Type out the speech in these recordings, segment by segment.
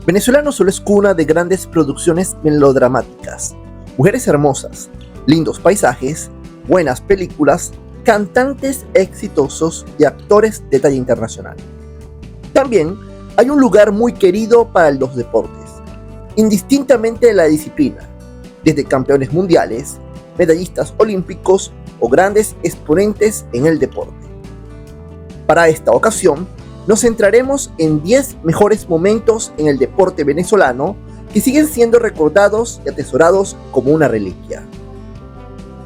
Venezuela no solo es cuna de grandes producciones melodramáticas, mujeres hermosas, lindos paisajes, buenas películas, cantantes exitosos y actores de talla internacional. También hay un lugar muy querido para los deportes, indistintamente de la disciplina, desde campeones mundiales, medallistas olímpicos o grandes exponentes en el deporte. Para esta ocasión, nos centraremos en 10 mejores momentos en el deporte venezolano que siguen siendo recordados y atesorados como una reliquia.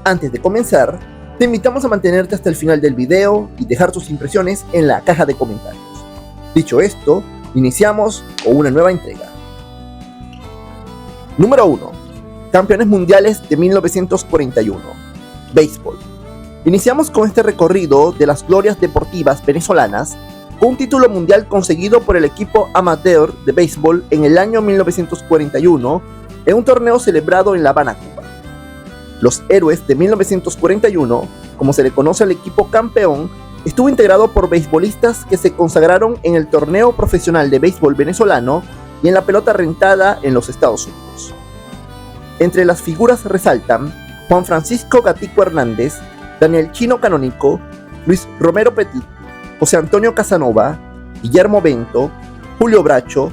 Antes de comenzar, te invitamos a mantenerte hasta el final del video y dejar tus impresiones en la caja de comentarios. Dicho esto, iniciamos con una nueva entrega. Número 1. Campeones mundiales de 1941. Béisbol. Iniciamos con este recorrido de las glorias deportivas venezolanas con un título mundial conseguido por el equipo amateur de béisbol en el año 1941 en un torneo celebrado en La Habana, Cuba. Los Héroes de 1941, como se le conoce al equipo campeón, estuvo integrado por beisbolistas que se consagraron en el torneo profesional de béisbol venezolano y en la pelota rentada en los Estados Unidos. Entre las figuras resaltan Juan Francisco Gatico Hernández, Daniel Chino Canónico, Luis Romero Petit, José Antonio Casanova, Guillermo Bento, Julio Bracho,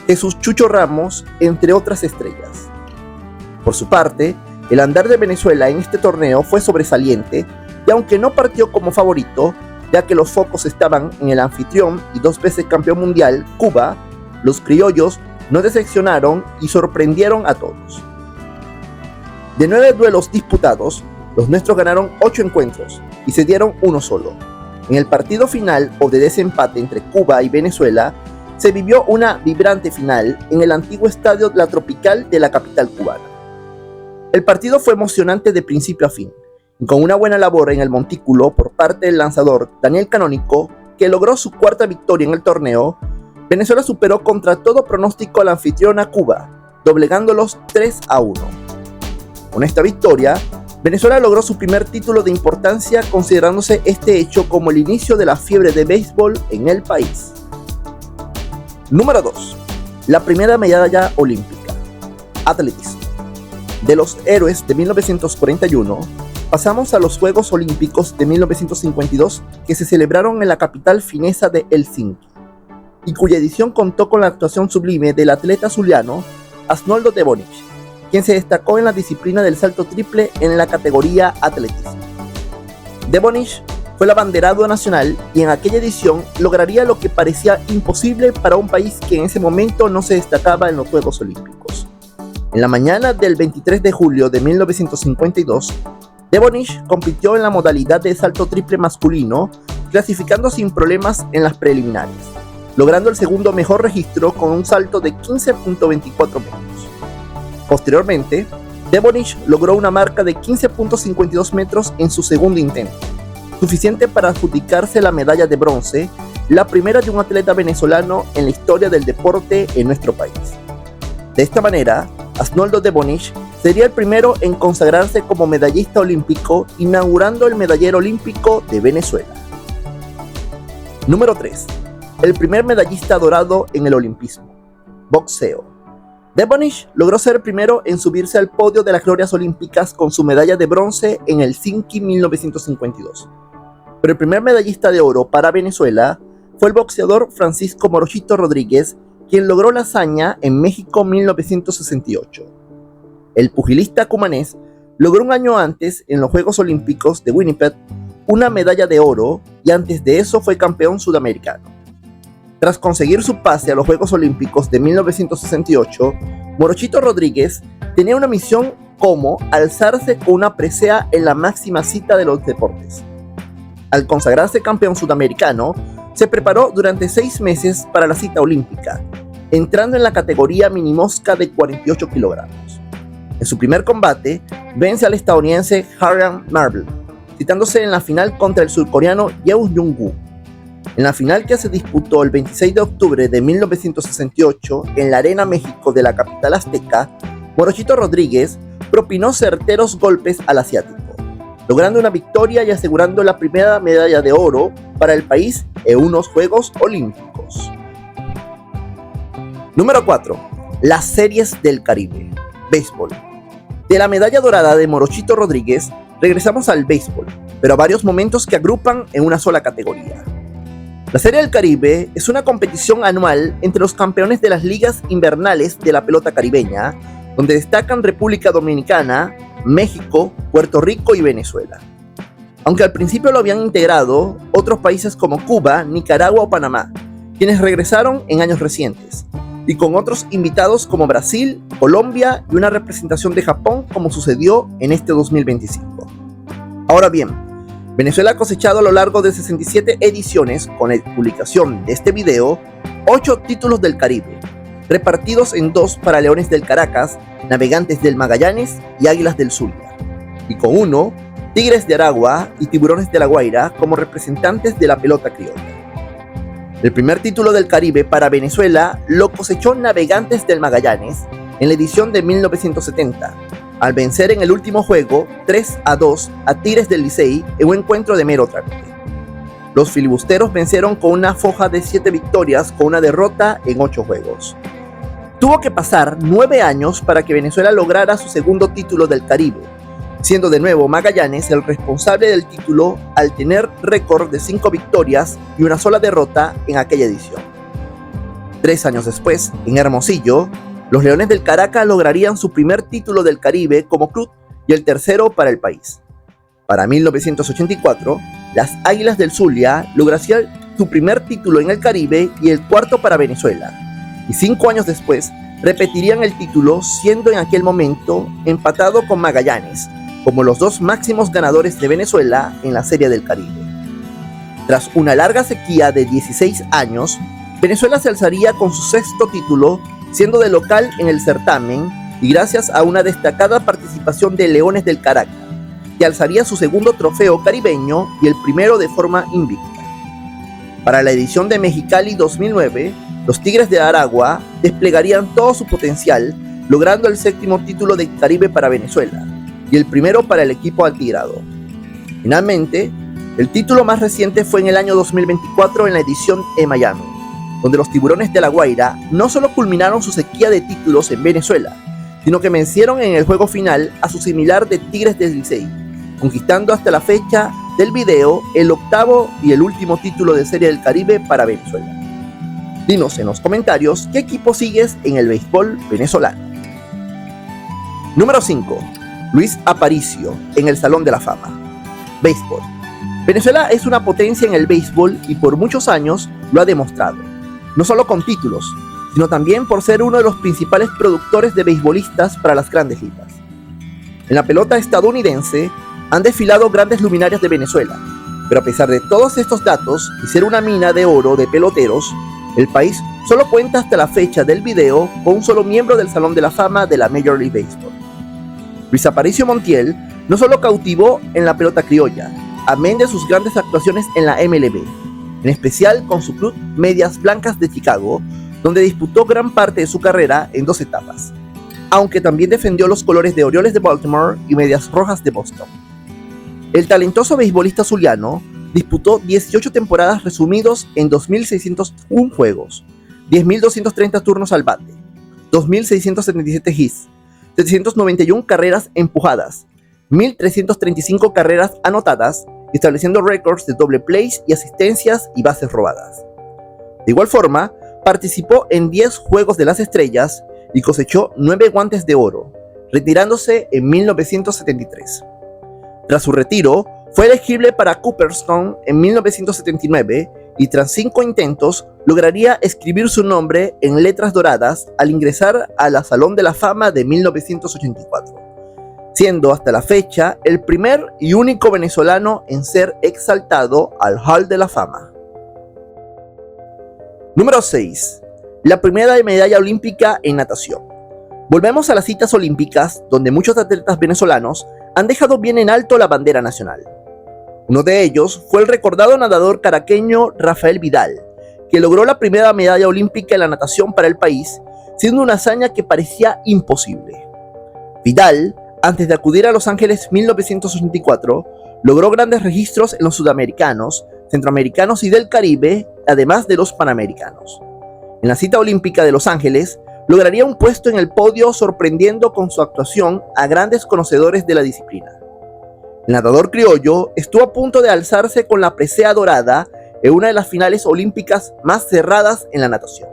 Jesús Chucho Ramos, entre otras estrellas. Por su parte, el andar de Venezuela en este torneo fue sobresaliente y aunque no partió como favorito, ya que los focos estaban en el anfitrión y 2 veces campeón mundial, Cuba, los criollos no decepcionaron y sorprendieron a todos. De 9 duelos disputados, los nuestros ganaron 8 encuentros y se dieron uno solo. En el partido final o de desempate entre Cuba y Venezuela, se vivió una vibrante final en el antiguo estadio La Tropical de la capital cubana. El partido fue emocionante de principio a fin, y con una buena labor en el montículo por parte del lanzador Daniel Canónico, que logró su 4ª victoria en el torneo, Venezuela superó contra todo pronóstico al anfitrión a Cuba, doblegándolos 3-1. Con esta victoria, Venezuela logró su primer título de importancia, considerándose este hecho como el inicio de la fiebre de béisbol en el país. Número 2. La primera medalla olímpica. Atletismo. De los Héroes de 1941, pasamos a los Juegos Olímpicos de 1952 que se celebraron en la capital finesa de Helsinki, y cuya edición contó con la actuación sublime del atleta zuliano Asnoldo de Bonich, quien se destacó en la disciplina del salto triple en la categoría atletismo. De Bonich fue el abanderado nacional y en aquella edición lograría lo que parecía imposible para un país que en ese momento no se destacaba en los Juegos Olímpicos. En la mañana del 23 de julio de 1952, De Bonich compitió en la modalidad de salto triple masculino, clasificando sin problemas en las preliminares, logrando el segundo mejor registro con un salto de 15.24 metros. Posteriormente, De Bonich logró una marca de 15.52 metros en su segundo intento, suficiente para adjudicarse la medalla de bronce, la primera de un atleta venezolano en la historia del deporte en nuestro país. De esta manera, Asnoldo de Bonich sería el primero en consagrarse como medallista olímpico, inaugurando el medallero olímpico de Venezuela. Número 3. El primer medallista dorado en el olimpismo. Boxeo. De Bonich logró ser el primero en subirse al podio de las glorias olímpicas con su medalla de bronce en Helsinki 1952. Pero el primer medallista de oro para Venezuela fue el boxeador Francisco Morochito Rodríguez, quien logró la hazaña en México 1968. El pugilista cumanés logró un año antes, en los Juegos Olímpicos de Winnipeg, una medalla de oro y antes de eso fue campeón sudamericano. Tras conseguir su pase a los Juegos Olímpicos de 1968, Morochito Rodríguez tenía una misión como alzarse con una presea en la máxima cita de los deportes. Al consagrarse campeón sudamericano, se preparó durante 6 meses para la cita olímpica, entrando en la categoría minimosca de 48 kilogramos. En su primer combate, vence al estadounidense Harrian Marble, citándose en la final contra el surcoreano Yeo Jung-woo. En la final que se disputó el 26 de octubre de 1968 en la Arena México de la capital azteca, Morochito Rodríguez propinó certeros golpes al asiático, logrando una victoria y asegurando la primera medalla de oro para el país en unos Juegos Olímpicos. Número 4. Las series del Caribe. Béisbol. De la medalla dorada de Morochito Rodríguez, regresamos al béisbol, pero a varios momentos que agrupan en una sola categoría. La Serie del Caribe es una competición anual entre los campeones de las ligas invernales de la pelota caribeña, donde destacan República Dominicana, México, Puerto Rico y Venezuela. Aunque al principio lo habían integrado otros países como Cuba, Nicaragua o Panamá, quienes regresaron en años recientes, y con otros invitados como Brasil, Colombia y una representación de Japón como sucedió en este 2025. Ahora bien, Venezuela ha cosechado a lo largo de 67 ediciones, con la publicación de este video, 8 títulos del Caribe, repartidos en 2 para Leones del Caracas, Navegantes del Magallanes y Águilas del Zulia, y con 1, Tigres de Aragua y Tiburones de la Guaira como representantes de la pelota criolla. El primer título del Caribe para Venezuela lo cosechó Navegantes del Magallanes en la edición de 1970, al vencer en el último juego 3-2 a Tigres del Licey en un encuentro de mero trámite. Los filibusteros vencieron con una foja de 7 victorias con una derrota en 8 juegos. Tuvo que pasar 9 años para que Venezuela lograra su segundo título del Caribe, siendo de nuevo Magallanes el responsable del título al tener récord de 5 victorias y una sola derrota en aquella edición. 3 años después, en Hermosillo, los Leones del Caracas lograrían su primer título del Caribe como club y el tercero para el país. Para 1984, las Águilas del Zulia lograrían su primer título en el Caribe y el cuarto para Venezuela, y 5 años después repetirían el título, siendo en aquel momento empatado con Magallanes, como los 2 máximos ganadores de Venezuela en la Serie del Caribe. Tras una larga sequía de 16 años, Venezuela se alzaría con su 6º título, siendo de local en el certamen y gracias a una destacada participación de Leones del Caracas, que alzaría su 2º trofeo caribeño y el primero de forma invicta. Para la edición de Mexicali 2009, los Tigres de Aragua desplegarían todo su potencial, logrando el 7º título del Caribe para Venezuela y el primero para el equipo altigrado. Finalmente, el título más reciente fue en el año 2024 en la edición de Miami, donde los Tiburones de la Guaira no solo culminaron su sequía de títulos en Venezuela, sino que vencieron en el juego final a su similar de Tigres del Licey, conquistando hasta la fecha del video el 8º y el último título de Serie del Caribe para Venezuela. Dinos en los comentarios qué equipo sigues en el béisbol venezolano. Número 5. Luis Aparicio en el Salón de la Fama. Béisbol. Venezuela es una potencia en el béisbol y por muchos años lo ha demostrado, no solo con títulos, sino también por ser uno de los principales productores de beisbolistas para las grandes ligas. En la pelota estadounidense han desfilado grandes luminarias de Venezuela, pero a pesar de todos estos datos y ser una mina de oro de peloteros, el país solo cuenta hasta la fecha del video con un solo miembro del Salón de la Fama de la Major League Baseball. Luis Aparicio Montiel no solo cautivó en la pelota criolla, amén de sus grandes actuaciones en la MLB, en especial con su club Medias Blancas de Chicago, donde disputó gran parte de su carrera en 2 etapas, aunque también defendió los colores de Orioles de Baltimore y Medias Rojas de Boston. El talentoso beisbolista zuliano disputó 18 temporadas resumidos en 2.601 juegos, 10.230 turnos al bate, 2.677 hits, 791 carreras empujadas, 1.335 carreras anotadas, estableciendo récords de doble plays y asistencias y bases robadas. De igual forma, participó en 10 Juegos de las Estrellas y cosechó 9 guantes de oro, retirándose en 1973. Tras su retiro, fue elegible para Cooperstown en 1979 y tras 5 intentos lograría escribir su nombre en letras doradas al ingresar al Salón de la Fama de 1984, siendo hasta la fecha el primer y único venezolano en ser exaltado al Hall de la Fama. Número 6. La primera medalla olímpica en natación. Volvemos a las citas olímpicas, donde muchos atletas venezolanos han dejado bien en alto la bandera nacional. Uno de ellos fue el recordado nadador caraqueño Rafael Vidal, que logró la primera medalla olímpica en la natación para el país, siendo una hazaña que parecía imposible. Vidal, antes de acudir a Los Ángeles 1984, logró grandes registros en los sudamericanos, centroamericanos y del Caribe, además de los panamericanos. En la cita olímpica de Los Ángeles, lograría un puesto en el podio sorprendiendo con su actuación a grandes conocedores de la disciplina. El nadador criollo estuvo a punto de alzarse con la presea dorada en una de las finales olímpicas más cerradas en la natación.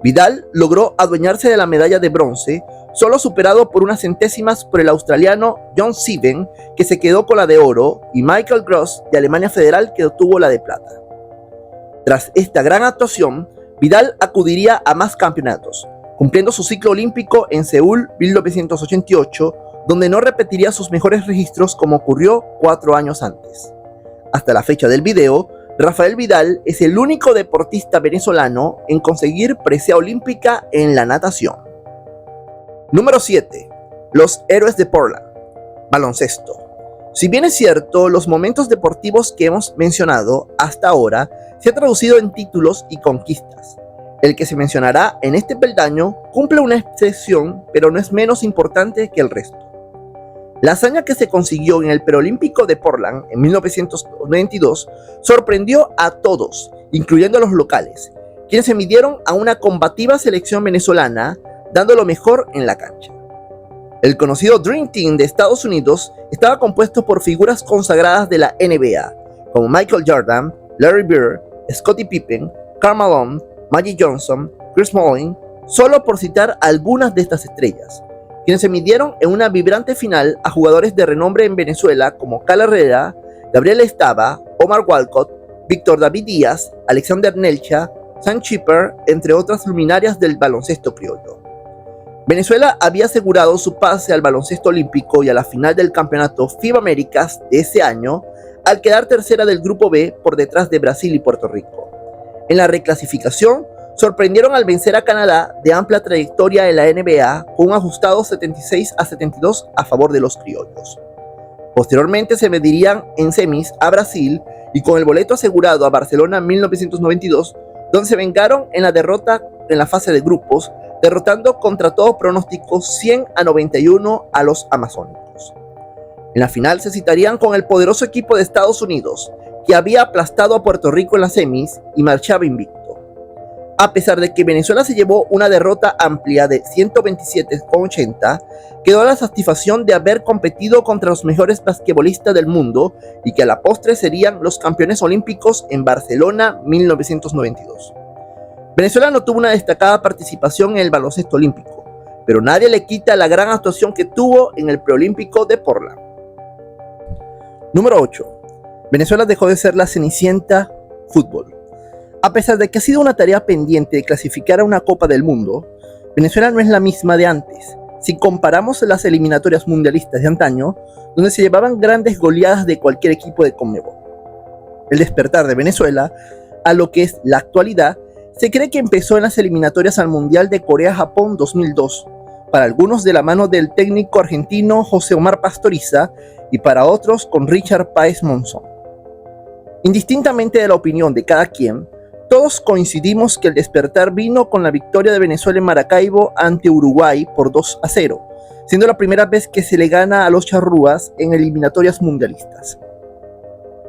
Vidal logró adueñarse de la medalla de bronce, solo superado por unas centésimas por el australiano John Seaven, que se quedó con la de oro, y Michael Gross de Alemania Federal, que obtuvo la de plata. Tras esta gran actuación, Vidal acudiría a más campeonatos, cumpliendo su ciclo olímpico en Seúl 1988, donde no repetiría sus mejores registros como ocurrió 4 años antes. Hasta la fecha del video, Rafael Vidal es el único deportista venezolano en conseguir presea olímpica en la natación. Número 7. Los héroes de Portland. Baloncesto. Si bien es cierto, los momentos deportivos que hemos mencionado hasta ahora se han traducido en títulos y conquistas. El que se mencionará en este peldaño cumple una excepción, pero no es menos importante que el resto. La hazaña que se consiguió en el Preolímpico de Portland en 1992 sorprendió a todos, incluyendo a los locales, quienes se midieron a una combativa selección venezolana, dando lo mejor en la cancha. El conocido Dream Team de Estados Unidos estaba compuesto por figuras consagradas de la NBA, como Michael Jordan, Larry Bird, Scottie Pippen, Karl Malone, Magic Johnson, Chris Smalling, solo por citar algunas de estas estrellas, quienes se midieron en una vibrante final a jugadores de renombre en Venezuela como Cal Herrera, Gabriel Estaba, Omar Walcott, Víctor David Díaz, Alexander Nelcha, Sam Chipper, entre otras luminarias del baloncesto criollo. Venezuela había asegurado su pase al baloncesto olímpico y a la final del campeonato FIBA Américas de ese año, al quedar tercera del grupo B por detrás de Brasil y Puerto Rico. En la reclasificación, sorprendieron al vencer a Canadá, de amplia trayectoria en la NBA, con un ajustado 76-72 a favor de los criollos. Posteriormente se medirían en semis a Brasil y con el boleto asegurado a Barcelona en 1992, donde se vengaron en la derrota en la fase de grupos, derrotando contra todo pronóstico 100-91 a los amazónicos. En la final se citarían con el poderoso equipo de Estados Unidos, que había aplastado a Puerto Rico en las semis y marchaba invicto. A pesar de que Venezuela se llevó una derrota amplia de 127-80, quedó la satisfacción de haber competido contra los mejores basquetbolistas del mundo y que a la postre serían los campeones olímpicos en Barcelona 1992. Venezuela no tuvo una destacada participación en el baloncesto olímpico, pero nadie le quita la gran actuación que tuvo en el preolímpico de Portland. Número 8. Venezuela dejó de ser la cenicienta fútbol. A pesar de que ha sido una tarea pendiente de clasificar a una Copa del Mundo, Venezuela no es la misma de antes. Si comparamos las eliminatorias mundialistas de antaño, donde se llevaban grandes goleadas de cualquier equipo de Conmebol. El despertar de Venezuela a lo que es la actualidad se cree que empezó en las eliminatorias al Mundial de Corea-Japón 2002, para algunos de la mano del técnico argentino José Omar Pastoriza y para otros con Richard Páez Monzón. Indistintamente de la opinión de cada quien, todos coincidimos que el despertar vino con la victoria de Venezuela en Maracaibo ante Uruguay por 2-0, siendo la primera vez que se le gana a los charrúas en eliminatorias mundialistas.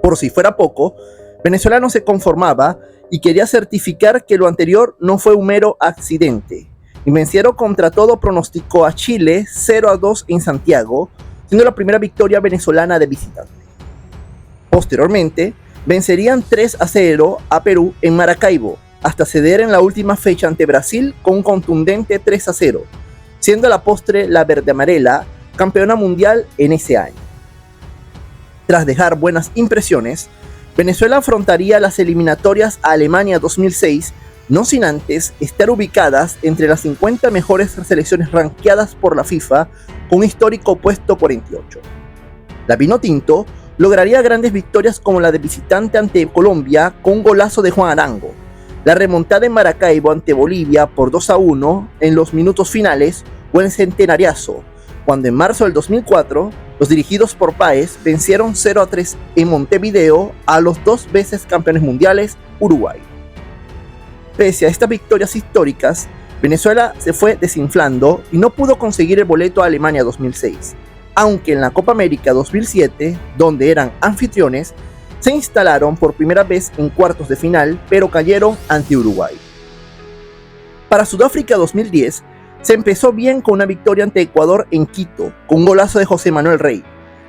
Por si fuera poco, Venezuela no se conformaba y quería certificar que lo anterior no fue un mero accidente, y vencieron contra todo pronóstico a Chile 0-2 en Santiago, siendo la primera victoria venezolana de visitante. Posteriormente, vencerían 3-0 a Perú en Maracaibo, hasta ceder en la última fecha ante Brasil con un contundente 3-0, siendo a la postre la verde amarela campeona mundial en ese año. Tras dejar buenas impresiones, Venezuela afrontaría las eliminatorias a Alemania 2006, no sin antes estar ubicadas entre las 50 mejores selecciones rankeadas por la FIFA, con un histórico puesto 48. La Vinotinto lograría grandes victorias como la de visitante ante Colombia con un golazo de Juan Arango, la remontada en Maracaibo ante Bolivia por 2-1 en los minutos finales o el centenariazo, cuando en marzo del 2004 los dirigidos por Páez vencieron 0-3 en Montevideo a los 2 veces campeones mundiales Uruguay. Pese a estas victorias históricas, Venezuela se fue desinflando y no pudo conseguir el boleto a Alemania 2006, aunque en la Copa América 2007, donde eran anfitriones, se instalaron por primera vez en cuartos de final, pero cayeron ante Uruguay. Para Sudáfrica 2010, se empezó bien con una victoria ante Ecuador en Quito, con un golazo de José Manuel Rey.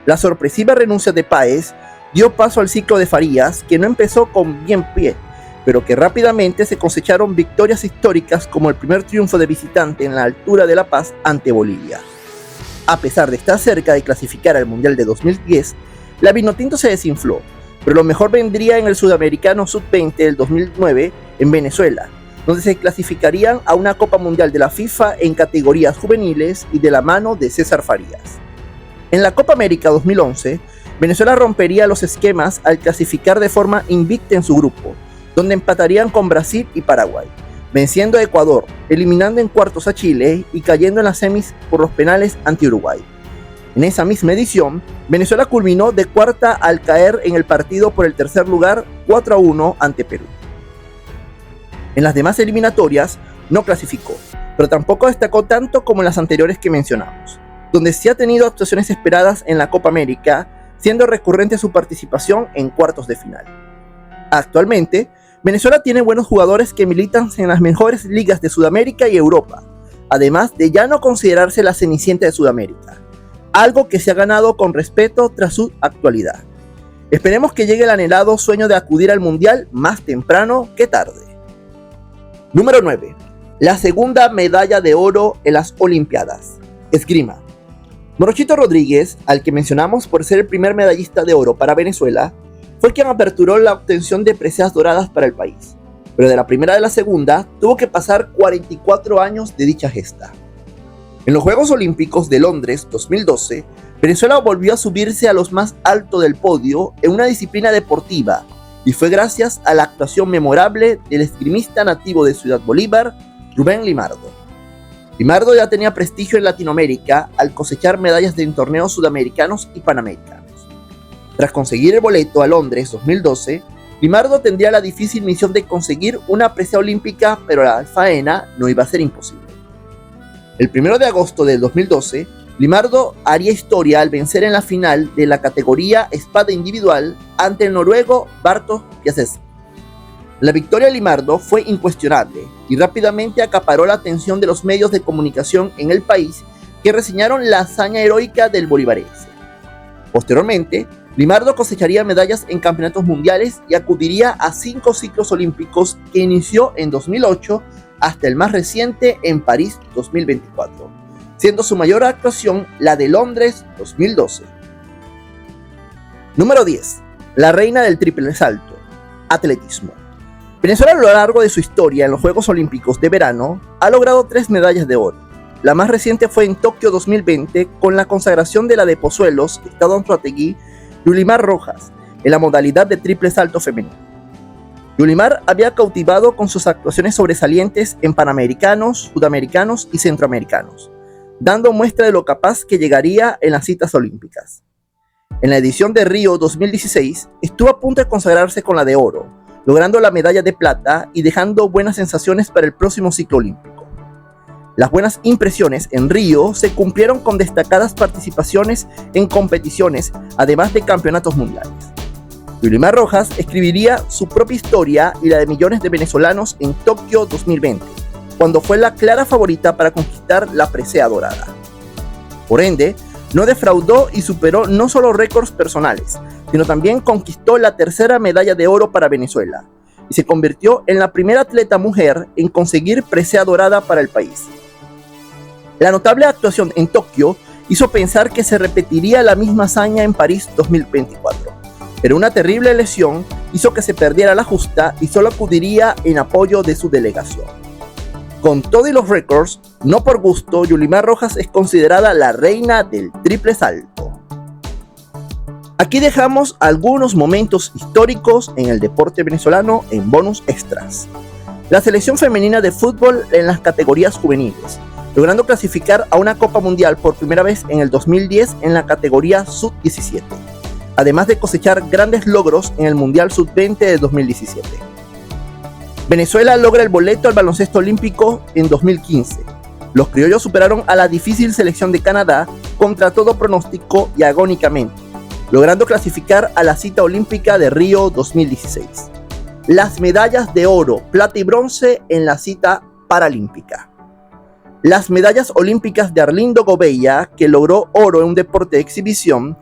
La sorpresiva renuncia de Páez dio paso al ciclo de Farías, que no empezó con bien pie, pero que rápidamente se cosecharon victorias históricas como el primer triunfo de visitante en la altura de La Paz ante Bolivia. A pesar de estar cerca de clasificar al Mundial de 2010, la Vinotinto se desinfló, pero lo mejor vendría en el Sudamericano Sub-20 del 2009 en Venezuela, donde se clasificarían a una Copa Mundial de la FIFA en categorías juveniles y de la mano de César Farías. En la Copa América 2011, Venezuela rompería los esquemas al clasificar de forma invicta en su grupo, donde empatarían con Brasil y Paraguay, venciendo a Ecuador, eliminando en cuartos a Chile y cayendo en las semis por los penales ante Uruguay. En esa misma edición, Venezuela culminó de cuarta al caer en el partido por el tercer lugar 4-1 ante Perú. En las demás eliminatorias no clasificó, pero tampoco destacó tanto como en las anteriores que mencionamos, donde sí ha tenido actuaciones esperadas en la Copa América, siendo recurrente su participación en cuartos de final. Actualmente, Venezuela tiene buenos jugadores que militan en las mejores ligas de Sudamérica y Europa, además de ya no considerarse la cenicienta de Sudamérica, algo que se ha ganado con respeto tras su actualidad. Esperemos que llegue el anhelado sueño de acudir al Mundial más temprano que tarde. Número 9. La segunda medalla de oro en las Olimpiadas. Esgrima. Morochito Rodríguez, al que mencionamos por ser el primer medallista de oro para Venezuela, fue quien aperturó la obtención de preseas doradas para el país, pero de la primera a la segunda tuvo que pasar 44 años de dicha gesta. En los Juegos Olímpicos de Londres 2012, Venezuela volvió a subirse a los más alto del podio en una disciplina deportiva, y fue gracias a la actuación memorable del esgrimista nativo de Ciudad Bolívar, Rubén Limardo. Limardo ya tenía prestigio en Latinoamérica al cosechar medallas en torneos sudamericanos y panamericanos. Tras conseguir el boleto a Londres 2012, Limardo tendría la difícil misión de conseguir una presea olímpica, pero la faena no iba a ser imposible. El 1 de agosto del 2012, Limardo haría historia al vencer en la final de la categoría espada individual ante el noruego Bartosz Piasecki. La victoria de Limardo fue incuestionable y rápidamente acaparó la atención de los medios de comunicación en el país, que reseñaron la hazaña heroica del bolivarense. Posteriormente, Limardo cosecharía medallas en campeonatos mundiales y acudiría a 5 ciclos olímpicos que inició en 2008 hasta el más reciente en París 2024, siendo su mayor actuación la de Londres 2012. Número 10. La reina del triple salto. Atletismo. Venezuela a lo largo de su historia en los Juegos Olímpicos de verano ha logrado 3 medallas de oro. La más reciente fue en Tokio 2020 con la consagración de la de Pozuelos, Estado Anzoátegui, Yulimar Rojas, en la modalidad de triple salto femenino. Yulimar había cautivado con sus actuaciones sobresalientes en Panamericanos, Sudamericanos y Centroamericanos, dando muestra de lo capaz que llegaría en las citas olímpicas. En la edición de Río 2016 estuvo a punto de consagrarse con la de oro, logrando la medalla de plata y dejando buenas sensaciones para el próximo ciclo olímpico. Las buenas impresiones en Río se cumplieron con destacadas participaciones en competiciones, además de campeonatos mundiales. Yulimar Rojas escribiría su propia historia y la de millones de venezolanos en Tokio 2020, cuando fue la clara favorita para conquistar la presea dorada. Por ende, no defraudó y superó no solo récords personales, sino también conquistó la tercera medalla de oro para Venezuela, y se convirtió en la primera atleta mujer en conseguir presea dorada para el país. La notable actuación en Tokio hizo pensar que se repetiría la misma hazaña en París 2024, pero una terrible lesión hizo que se perdiera la justa y solo acudiría en apoyo de su delegación. Con todo y los récords, no por gusto, Yulimar Rojas es considerada la reina del triple salto. Aquí dejamos algunos momentos históricos en el deporte venezolano en bonus extras. La selección femenina de fútbol en las categorías juveniles, logrando clasificar a una Copa Mundial por primera vez en el 2010 en la categoría Sub-17, además de cosechar grandes logros en el Mundial Sub-20 de 2017. Venezuela logra el boleto al baloncesto olímpico en 2015. Los criollos superaron a la difícil selección de Canadá contra todo pronóstico y agónicamente, logrando clasificar a la cita olímpica de Río 2016. Las medallas de oro, plata y bronce en la cita paralímpica. Las medallas olímpicas de Arlindo Gobella, que logró oro en un deporte de exhibición,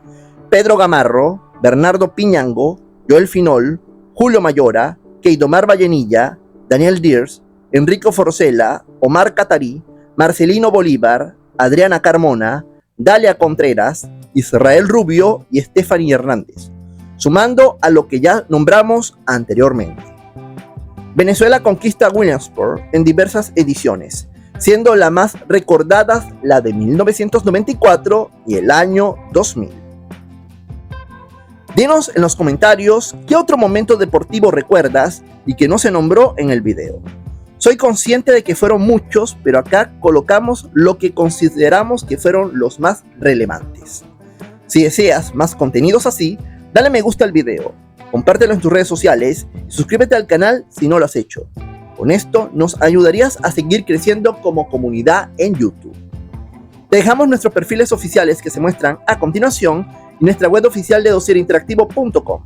Pedro Gamarro, Bernardo Piñango, Joel Finol, Julio Mayora, Keidomar Vallenilla, Daniel Diers, Enrico Forcela, Omar Catarí, Marcelino Bolívar, Adriana Carmona, Dalia Contreras, Israel Rubio y Stephanie Hernández, sumando a lo que ya nombramos anteriormente. Venezuela conquista Williamsport en diversas ediciones, siendo las más recordadas la de 1994 y el año 2000. Dinos en los comentarios qué otro momento deportivo recuerdas y que no se nombró en el video. Soy consciente de que fueron muchos, pero acá colocamos lo que consideramos que fueron los más relevantes. Si deseas más contenidos así, dale me gusta al video, compártelo en tus redes sociales y suscríbete al canal si no lo has hecho. Con esto nos ayudarías a seguir creciendo como comunidad en YouTube. Te dejamos nuestros perfiles oficiales que se muestran a continuación y nuestra web oficial de dosierinteractivo.com.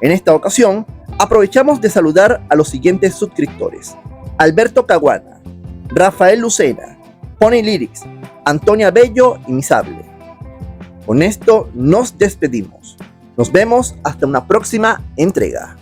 En esta ocasión, aprovechamos de saludar a los siguientes suscriptores: Alberto Caguana, Rafael Lucena, Pony Lyrics, Antonia Bello y Misable. Con esto nos despedimos. Nos vemos hasta una próxima entrega.